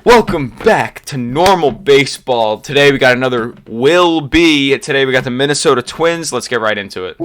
Welcome back to normal baseball. Today we got another will be. Today we got the Minnesota Twins. Let's get right into it.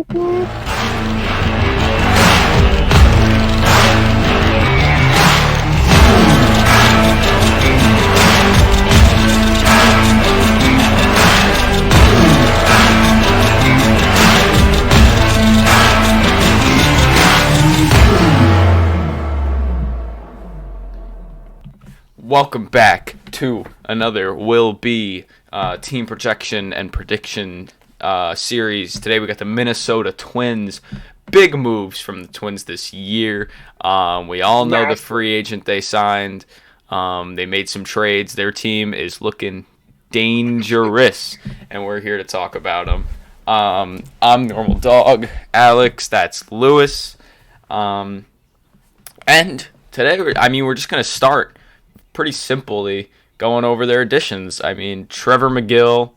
Welcome back to another will be team projection and prediction series. Today we got the Minnesota Twins. Big moves from the Twins this year. We all know the free agent they signed. They made some trades. Their team is looking dangerous, and we're here to talk about them. I'm Normal Dog, Alex. That's Lewis. And today, we're just gonna start pretty simply going over their additions. Trevor McGill,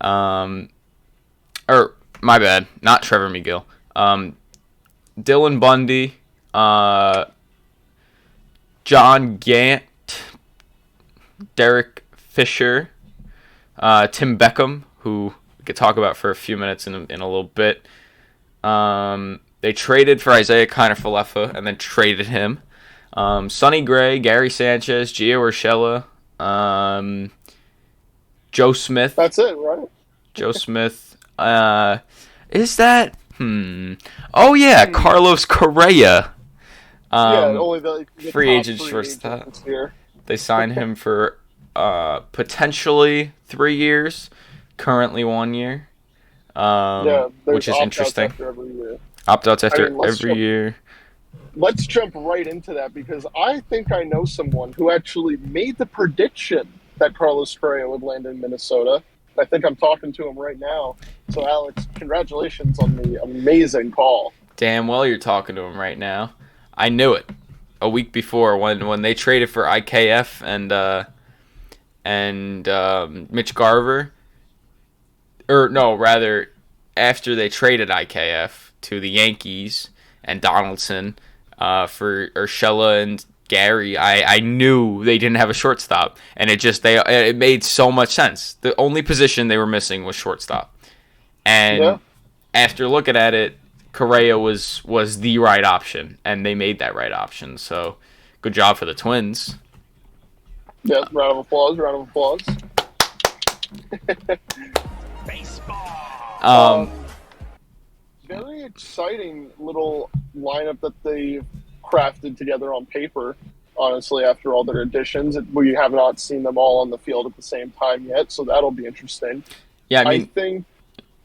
or my bad, not Trevor McGill. Dylan Bundy, John Gant, Derek Fisher, Tim Beckham, who we could talk about for a few minutes in a little bit. They traded for Isaiah Kiner-Falefa and then traded him. Sonny Gray, Gary Sanchez, Gio Urshela, Joe Smith. That's it, right? Joe Smith. Is that? Oh yeah, Carlos Correa. Only the free agent shortstop. They signed him for potentially 3 years, currently 1 year. Which is interesting. Opt-outs after every year. Let's jump right into that because I think I know someone who actually made the prediction that Carlos Correa would land in Minnesota. I think I'm talking to him right now. So, Alex, congratulations on the amazing call. Damn well you're talking to him right now. I knew it a week before when they traded for IKF and Mitch Garver. After they traded IKF to the Yankees and Donaldson for Urshela and Gary, I knew they didn't have a shortstop, and it made so much sense. The only position they were missing was shortstop, and after looking at it, Correa was the right option, and they made that right option. So, good job for the Twins. Yeah, round of applause. Baseball. Very exciting little lineup that they've crafted together on paper, honestly, after all their additions. We have not seen them all on the field at the same time yet, so that'll be interesting. Yeah, I think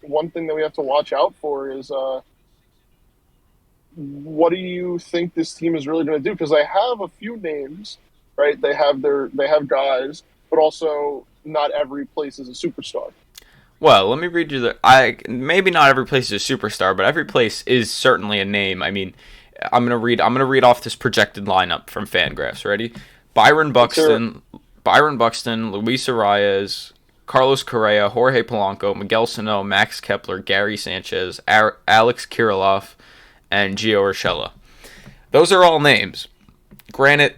one thing that we have to watch out for is what do you think this team is really going to do? Because I have a few names, right? They have guys, but also not every place is a superstar. Well, let me read you maybe not every place is a superstar, but every place is certainly a name. I'm gonna read off this projected lineup from Fangraphs. Ready? Byron Buxton, Luis Arias, Carlos Correa, Jorge Polanco, Miguel Sano, Max Kepler, Gary Sanchez, Alex Kirilloff, and Gio Urshela. Those are all names. Granted,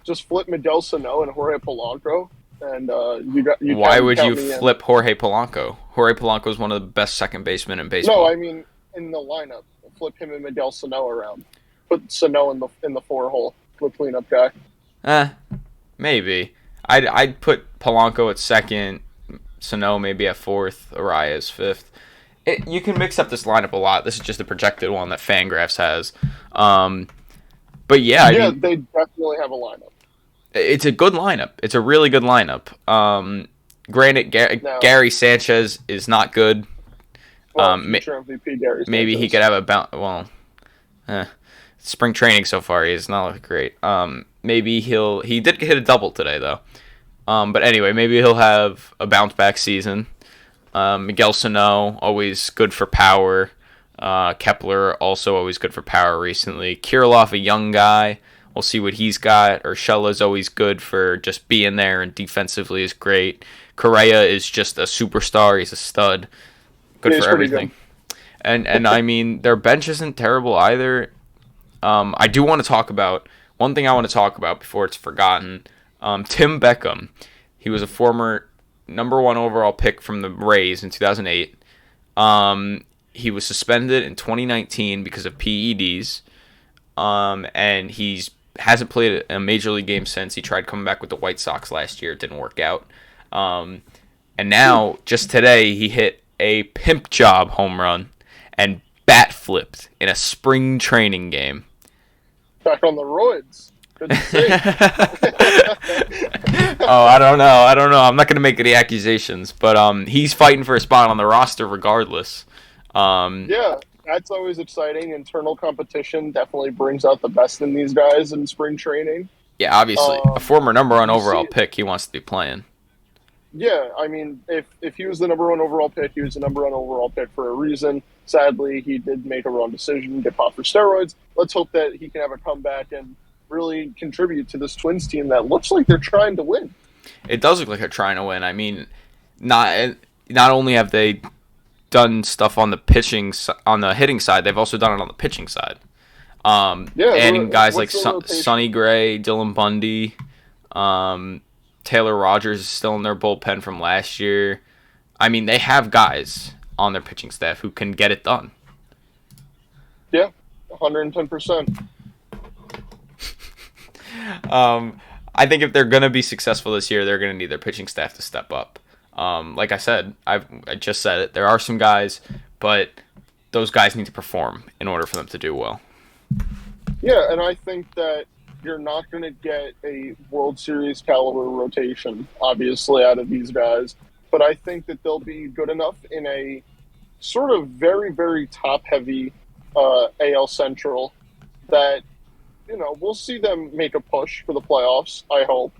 just flip Miguel Sano and Jorge Polanco. And why would you flip Jorge Polanco? Jorge Polanco is one of the best second basemen in baseball. No, I mean in the lineup. Flip him and Miguel Sano around. Put Sano in the 4-hole. The cleanup guy. Maybe. I'd put Polanco at second, Sano maybe at fourth, Arias fifth. You can mix up this lineup a lot. This is just a projected one that Fangraphs has. But yeah, they definitely have a lineup. It's a good lineup. It's a really good lineup. Granted, Gary Sanchez is not good. Future MVP Gary Sanchez. Maybe he could have a bounce. Spring training so far, he's not looking great. Maybe he did hit a double today though. But anyway, maybe he'll have a bounce back season. Miguel Sano, always good for power. Kepler, also always good for power recently. Kirilloff, a young guy. We'll see what he's got. Urshela's always good for just being there, and defensively is great. Correa is just a superstar. He's a stud. Good for everything. Good. And their bench isn't terrible either. I do want to talk about one thing I want to talk about before it's forgotten. Tim Beckham. He was a former number one overall pick from the Rays in 2008. He was suspended in 2019 because of PEDs. And he's hasn't played a major league game since. He tried coming back with the White Sox last year. It didn't work out. And now, just today, he hit a pimp job home run and bat flipped in a spring training game. Back on the roids. Good to see. I don't know. I'm not going to make any accusations, but he's fighting for a spot on the roster regardless. Yeah, that's always exciting. Internal competition definitely brings out the best in these guys in spring training. Yeah, obviously. A former number one overall pick, he wants to be playing. Yeah, I mean, if he was the number one overall pick, he was the number one overall pick for a reason. Sadly, he did make a wrong decision, get popped for steroids. Let's hope that he can have a comeback and really contribute to this Twins team that looks like they're trying to win. It does look like they're trying to win. I mean, not only have they done stuff on the hitting side, they've also done it on the pitching side. Adding guys like Sonny Gray, Dylan Bundy, Taylor Rogers is still in their bullpen from last year. I mean, they have guys on their pitching staff who can get it done. Yeah, 110%. I think if they're going to be successful this year, they're going to need their pitching staff to step up. Like I said, I just said it. There are some guys, but those guys need to perform in order for them to do well. Yeah, and I think that you're not going to get a World Series caliber rotation, obviously, out of these guys. But I think that they'll be good enough in a sort of very, very top-heavy AL Central that, we'll see them make a push for the playoffs, I hope.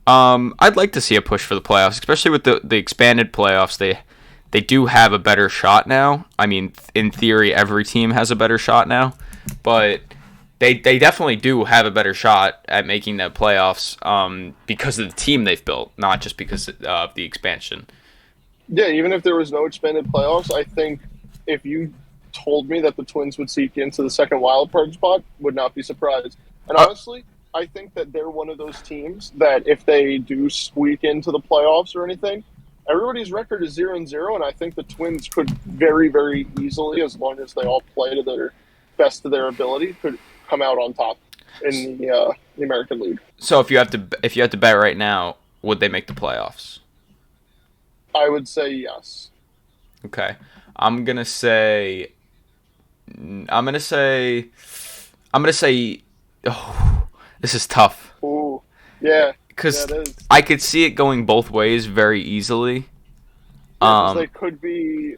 I'd like to see a push for the playoffs, especially with the expanded playoffs. They do have a better shot now. I mean, in theory, every team has a better shot now, but they definitely do have a better shot at making the playoffs because of the team they've built, not just because of the expansion. Yeah, even if there was no expanded playoffs, I think if you told me that the Twins would seek into the second wild card spot, would not be surprised. And honestly, I think that they're one of those teams that if they do squeak into the playoffs or anything, everybody's record is 0-0, and I think the Twins could very, very easily, as long as they all play to their best of their ability, could come out on top in the American League. So if you have to bet right now, would they make the playoffs? I would say yes. Okay, I'm gonna say. Oh, this is tough. Ooh, yeah. Because I could see it going both ways very easily. Yeah, they could be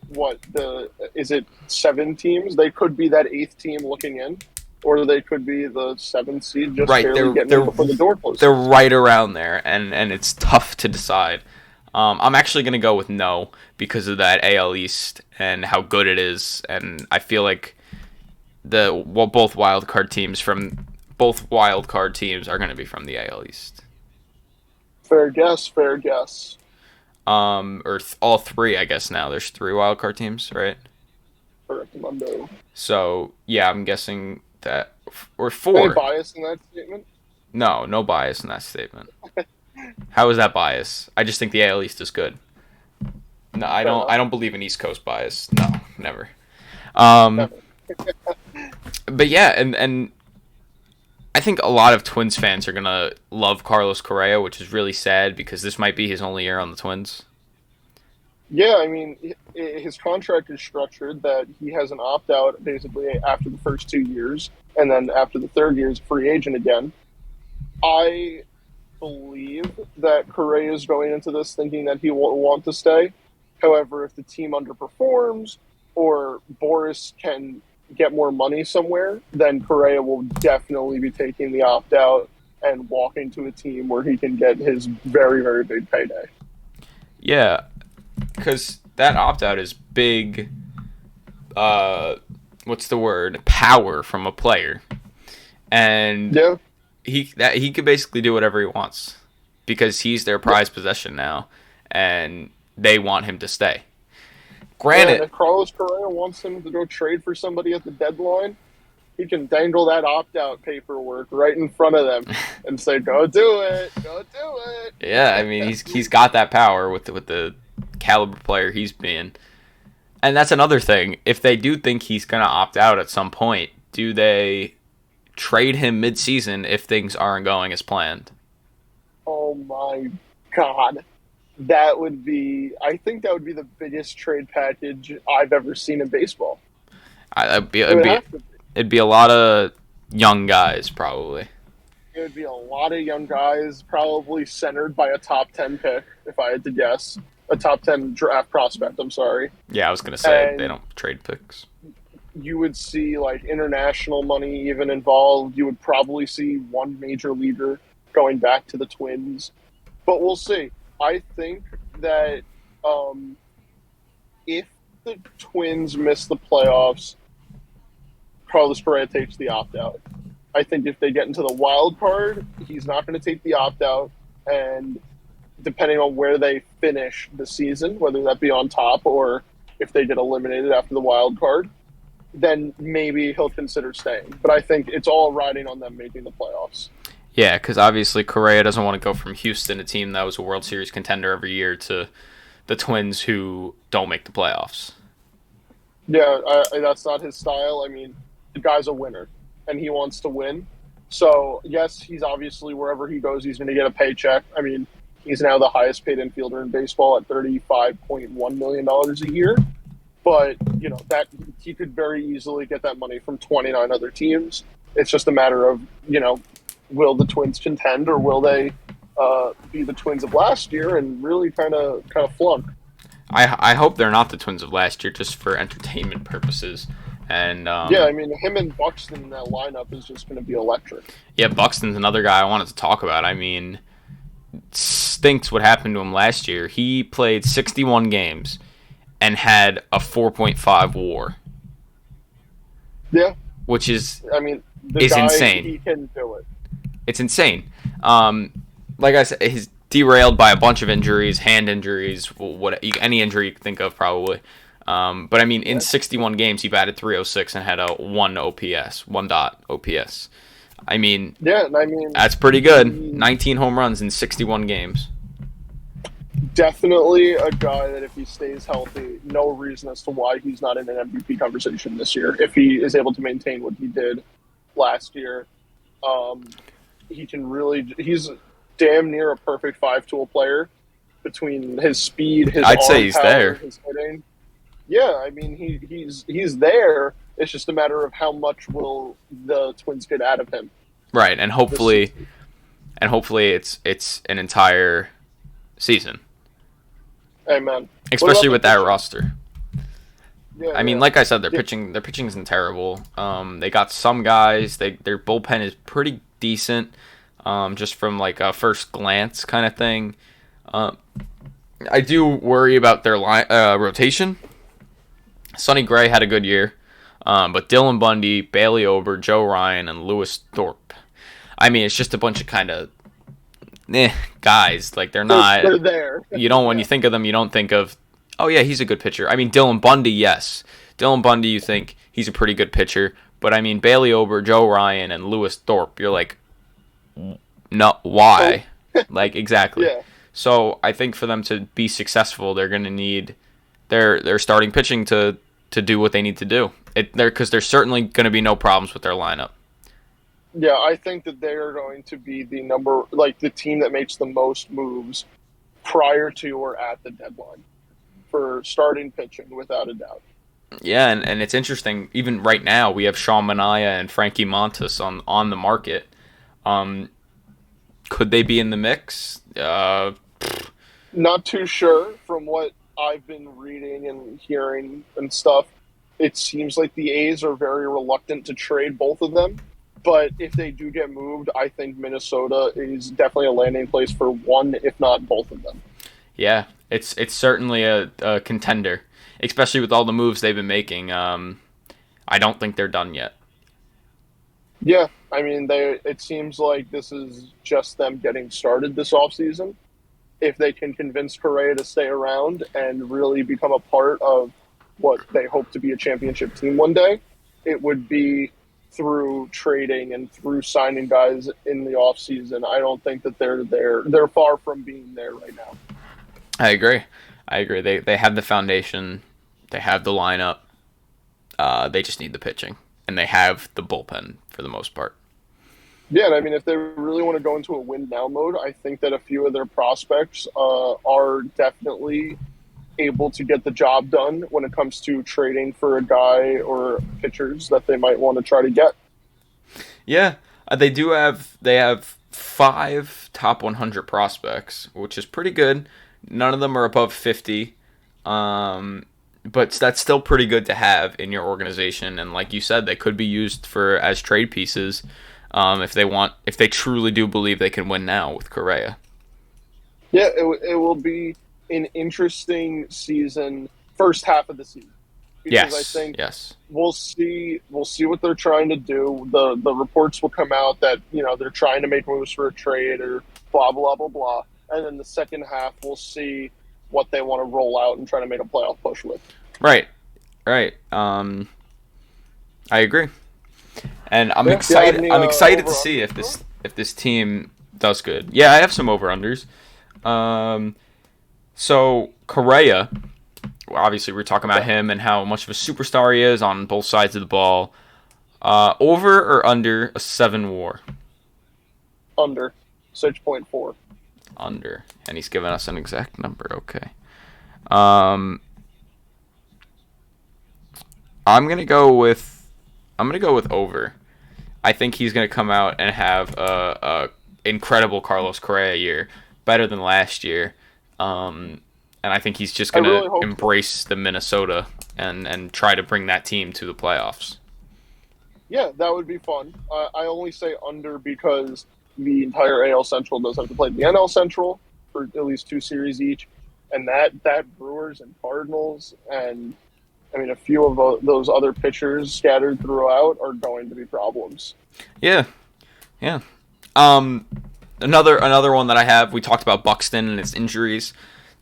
is it 7 teams? They could be that 8th team looking in, or they could be the 7th seed just barely getting in before the door closes. They're right around there, and it's tough to decide. I'm actually gonna go with no because of that AL East and how good it is, and I feel like both wild card teams are gonna be from the AL East. Fair guess. Or all 3, I guess now. There's 3 wildcard teams, right? Correct, Mundo. So, yeah, I'm guessing that... Or 4. Any bias in that statement? No bias in that statement. How is that bias? I just think the AL East is good. No, I don't believe in East Coast bias. No, never. Never. But yeah, and I think a lot of Twins fans are going to love Carlos Correa, which is really sad because this might be his only year on the Twins. Yeah, I mean, his contract is structured that he has an opt-out basically after the first 2 years, and then after the 3rd year is a free agent again. I believe that Correa is going into this thinking that he won't want to stay. However, if the team underperforms or Boris can get more money somewhere, then Correa will definitely be taking the opt-out and walking to a team where he can get his very, very big payday. Yeah, because that opt-out is big, what's the word? Power from a player. And yeah. He could basically do whatever he wants because he's their prized possession now, and they want him to stay. Granted, if Carlos Correa wants him to go trade for somebody at the deadline, he can dangle that opt-out paperwork right in front of them and say, "Go do it, go do Yeah, I mean he's got that power with the caliber player he's been. And that's another thing. If they do think he's gonna opt out at some point, do they trade him mid-season if things aren't going as planned? Oh my God. That would be, I think that would be the biggest trade package I've ever seen in baseball. It'd be, It it'd would be have to be. it'd be a lot of young guys probably. It would be a lot of young guys, probably centered by a top 10 pick, if I had to guess. A top 10 draft prospect, I'm sorry. Yeah, I was gonna say they And don't trade picks. you would see like international money even involved. You would probably see one major leaguer going back to the Twins. But we'll see. I think that if the Twins miss the playoffs, Carlos Correa takes the opt out. I think if they get into the wild card, he's not going to take the opt out. And depending on where they finish the season, whether that be on top or if they get eliminated after the wild card, then maybe he'll consider staying. But I think it's all riding on them making the playoffs. Yeah, because obviously Correa doesn't want to go from Houston, a team that was a World Series contender every year, to the Twins who don't make the playoffs. Yeah, that's not his style. I mean, the guy's a winner, and he wants to win. So, yes, he's obviously, wherever he goes, he's going to get a paycheck. I mean, he's now the highest paid infielder in baseball at $35.1 million a year. But, you know, that he could very easily get that money from 29 other teams. It's just a matter of, you know, will the Twins contend or will they be the Twins of last year and really kind of flunk? I hope they're not the Twins of last year just for entertainment purposes. And yeah, I mean, him and Buxton in that lineup is just going to be electric. Yeah, Buxton's another guy I wanted to talk about. I mean, stinks what happened to him last year. He played 61 games and had a 4.5 WAR. Yeah, which is insane. He can do it. It's insane. Like I said, he's derailed by a bunch of injuries, hand injuries, any injury you can think of probably. But I mean, in 61 games, he batted .306 and had a 1 OPS, 1 dot OPS. I mean, that's pretty good. 19 home runs in 61 games. Definitely a guy that if he stays healthy, no reason as to why he's not in an MVP conversation this year. If he is able to maintain what he did last year, he can really. He's damn near a perfect five-tool player between his speed, his I'd arm say he's power, there. his hitting. Yeah, I mean he's there. It's just a matter of how much will the Twins get out of him. Right, and hopefully it's an entire season. Amen. Especially with that roster. Yeah, I mean, like I said, their pitching isn't terrible. They got some guys. Their bullpen is pretty decent, just from like a first glance kind of thing. I do worry about their rotation. Sonny Gray had a good year, but Dylan Bundy, Bailey Ober, Joe Ryan, and Lewis Thorpe. I mean, it's just a bunch of kind of guys. Like they're not. They're there. You don't when you think of them, you don't think of, oh yeah, he's a good pitcher. I mean, Dylan Bundy, yes, Dylan Bundy, you think he's a pretty good pitcher, but I mean Bailey Ober, Joe Ryan, and Lewis Thorpe, you're like, no, why? Like exactly. Yeah. So I think for them to be successful, they're going to need their starting pitching to do what they need to do. Because there's certainly going to be no problems with their lineup. Yeah, I think that they are going to be the team that makes the most moves prior to or at the deadline for starting pitching, without a doubt. Yeah, and it's interesting. Even right now, we have Sean Manaea and Frankie Montas on the market. Could they be in the mix? Not too sure. From what I've been reading and hearing and stuff, it seems like the A's are very reluctant to trade both of them. But if they do get moved, I think Minnesota is definitely a landing place for one, if not both of them. Yeah, it's certainly a contender, especially with all the moves they've been making. I don't think they're done yet. Yeah, I mean, it seems like this is just them getting started this offseason. If they can convince Correa to stay around and really become a part of what they hope to be a championship team one day, it would be through trading and through signing guys in the offseason. I don't think that they're there. They're far from being there right now. I agree. They have the foundation. They have the lineup. They just need the pitching, and they have the bullpen for the most part. Yeah, and I mean, if they really want to go into a win now mode, I think that a few of their prospects are definitely able to get the job done when it comes to trading for a guy or pitchers that they might want to try to get. Yeah, they have 5 top 100 prospects, which is pretty good. None of them are above 50. But that's still pretty good to have in your organization, and like you said, they could be used as trade pieces if they truly do believe they can win now with Correa. Yeah, it will be an interesting season, first half of the season. Because I think we'll see what they're trying to do. The reports will come out that they're trying to make moves for a trade or blah blah blah blah, and then the second half we'll see what they want to roll out and try to make a playoff push with. Right. I agree, and I'm excited. I'm excited to see if this team does good. Yeah, I have some over-unders. So Correa, obviously we're talking about him and how much of a superstar he is on both sides of the ball. Over or under a 7 WAR? Under 6.4. Under, and he's given us an exact number. Okay. I'm gonna go with over. I think he's gonna come out and have a incredible Carlos Correa year, better than last year. And I think he's just gonna embrace the Minnesota and try to bring that team to the playoffs. Yeah, that would be fun. I only say under because the entire AL Central does have to play the NL Central for at least 2 series each, and that Brewers and Cardinals and I mean a few of those other pitchers scattered throughout are going to be problems. Yeah. Another one that I have. We talked about Buxton and his injuries.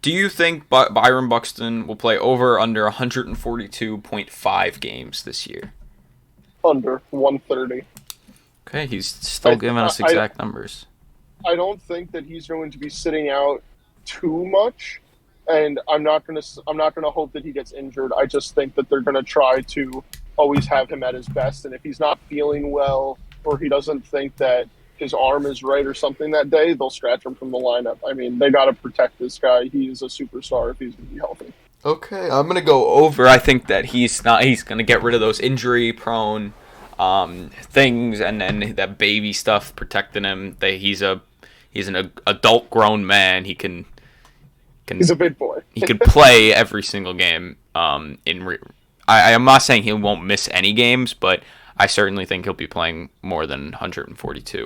Do you think Byron Buxton will play over or under 142.5 games this year? Under 130. Okay, he's still giving us exact numbers. I don't think that he's going to be sitting out too much, and I'm not gonna hope that he gets injured. I just think that they're gonna try to always have him at his best, and if he's not feeling well or he doesn't think that his arm is right or something that day, they'll scratch him from the lineup. I mean, they got to protect this guy. He's a superstar if he's going to be healthy. Okay, I'm gonna go over. I think that he's gonna get rid of those injury-prone things and that baby stuff protecting him. He's an adult grown man. He's a big boy. He could play every single game. I'm not saying he won't miss any games, but I certainly think he'll be playing more than 142. Yeah,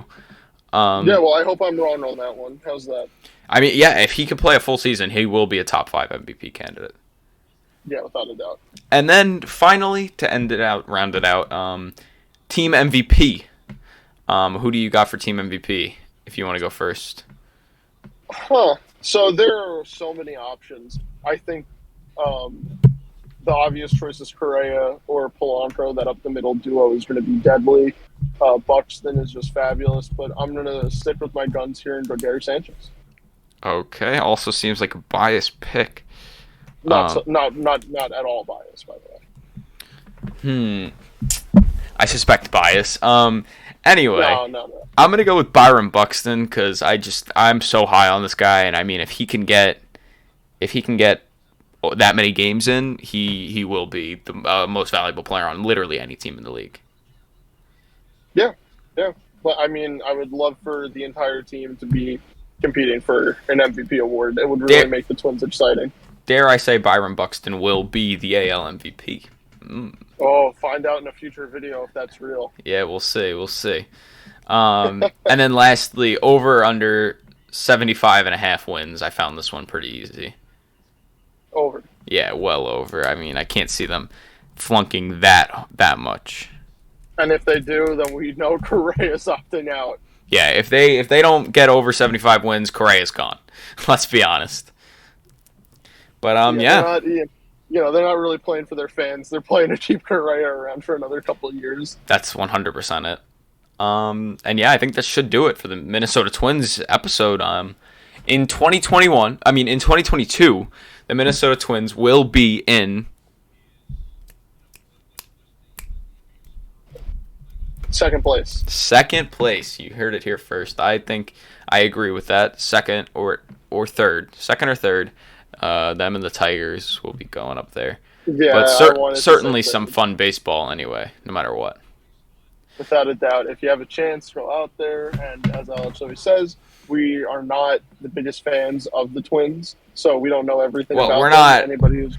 well, I hope I'm wrong on that one. How's that? I mean, yeah, if he can play a full season, he will be a top 5 MVP candidate. Yeah, without a doubt. And then finally, to round it out, team MVP. Who do you got for team MVP? If you want to go first. So there are so many options. I think the obvious choice is Correa or Polanco. That up the middle duo is going to be deadly. Buxton is just fabulous, but I'm going to stick with my guns here and go Gary Sanchez. Okay, also seems like a biased pick. Not at all biased, by the way. I suspect bias. Anyway, no. I'm gonna go with Byron Buxton because I'm so high on this guy, and I mean if he can get that many games in, he will be the most valuable player on literally any team in the league. Yeah. But I mean, I would love for the entire team to be competing for an MVP award. It would really make the Twins exciting. Dare I say Byron Buxton will be the AL MVP. Oh, find out in a future video if that's real. Yeah, we'll see. And then lastly, over or under 75.5 wins. I found this one pretty easy. Over. Yeah, well over. I mean, I can't see them flunking that much. And if they do, then we know Correa's opting out. Yeah, if they don't get over 75 wins, Correa's gone. Let's be honest. But yeah. they're not really playing for their fans. They're playing to keep Correa around for another couple of years. That's 100% it. And yeah, I think that should do it for the Minnesota Twins episode. In 2021, I mean in 2022, the Minnesota Twins will be in Second place. second place. You heard it here first. I think I agree with that. Second or third. Second or third. Them and the Tigers will be going up there. Yeah, But I wanted to certainly say some that. fun baseball anyway, no matter what. Without a doubt. If you have a chance, go out there. And as Alex always says, we are not the biggest fans of the Twins, so we don't know everything Well, about we're them. not. Anybody who's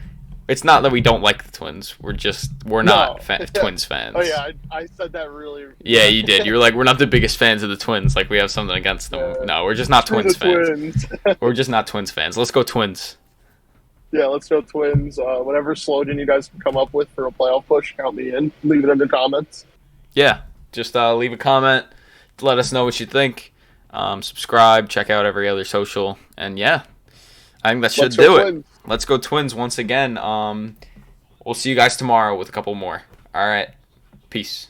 It's not that we don't like the Twins. We're not Twins fans. Oh yeah, I said that really. Yeah, you did. You were like, we're not the biggest fans of the Twins. Like we have something against them. No, we're just not Screw Twins the fans. Twins. We're just not Twins fans. Let's go Twins. Yeah, let's go Twins. Whatever slogan you guys can come up with for a playoff push, count me in. Leave it in the comments. Yeah, just leave a comment to let us know what you think. Subscribe, check out every other social, and yeah, I think that should Let's go do it. Twins. Let's go Twins once again. We'll see you guys tomorrow with a couple more. All right, peace.